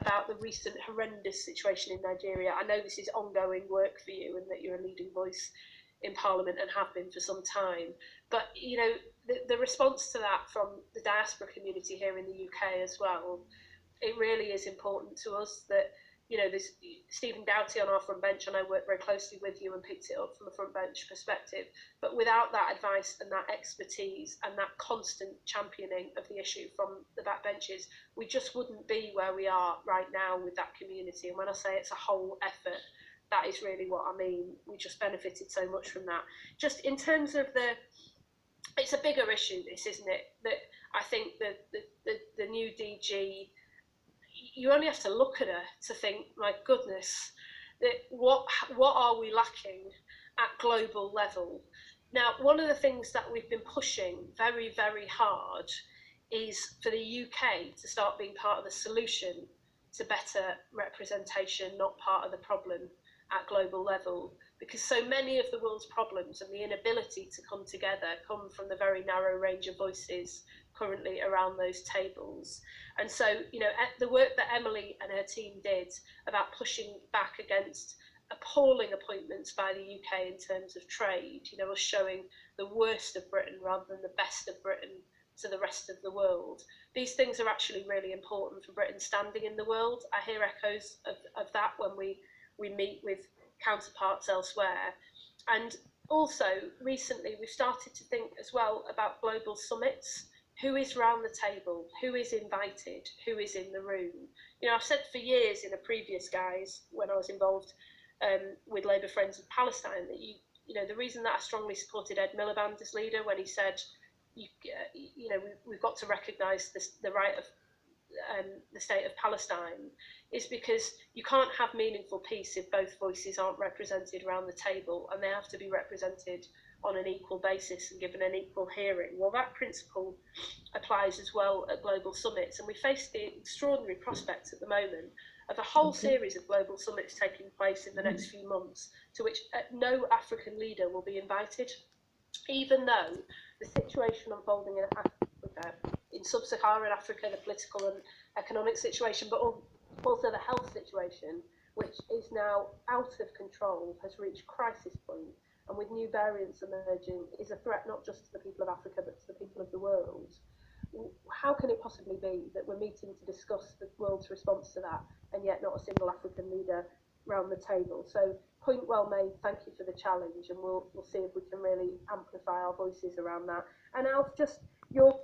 about the recent horrendous situation in Nigeria. I know this is ongoing work for you and that you're a leading voice in Parliament and have been for some time. But, you know, the response to that from the diaspora community here in the UK as well, it really is important to us that, you know, there's Stephen Doughty on our front bench, and I work very closely with you and picked it up from a front bench perspective. But without that advice and that expertise and that constant championing of the issue from the backbenches, we just wouldn't be where we are right now with that community. And when I say it's a whole effort, that is really what I mean. We just benefited so much from that. Just in terms of it's a bigger issue, this, isn't it? That I think the new DG, you only have to look at her to think, my goodness, that what are we lacking at global level? Now, one of the things that we've been pushing very, very hard is for the UK to start being part of the solution to better representation, not part of the problem at global level, because so many of the world's problems and the inability to come together come from the very narrow range of voices currently around those tables. And so, you know, the work that Emily and her team did about pushing back against appalling appointments by the UK in terms of trade, you know, was showing the worst of Britain rather than the best of Britain to the rest of the world. These things are actually really important for Britain's standing in the world. I hear echoes of that when we meet with counterparts elsewhere. And also, recently, we've started to think as well about global summits. Who is round the table? Who is invited? Who is in the room? You know, I've said for years in a previous guise, when I was involved with Labour Friends of Palestine, that you know, the reason that I strongly supported Ed Miliband as leader when he said, you know, we've got to recognise the right of the state of Palestine, is because you can't have meaningful peace if both voices aren't represented around the table, and they have to be represented on an equal basis and given an equal hearing. Well, that principle applies as well at global summits, and we face the extraordinary prospect at the moment of a whole series of global summits taking place in the next few months, to which no African leader will be invited, even though the situation unfolding in Africa, in sub-Saharan Africa, the political and economic situation, but also the health situation, which is now out of control, has reached crisis point, and with new variants emerging, is a threat not just to the people of Africa, but to the people of the world. How can it possibly be that we're meeting to discuss the world's response to that, and yet not a single African leader round the table? So, point well made. Thank you for the challenge, and we'll see if we can really amplify our voices around that. And Alf, just your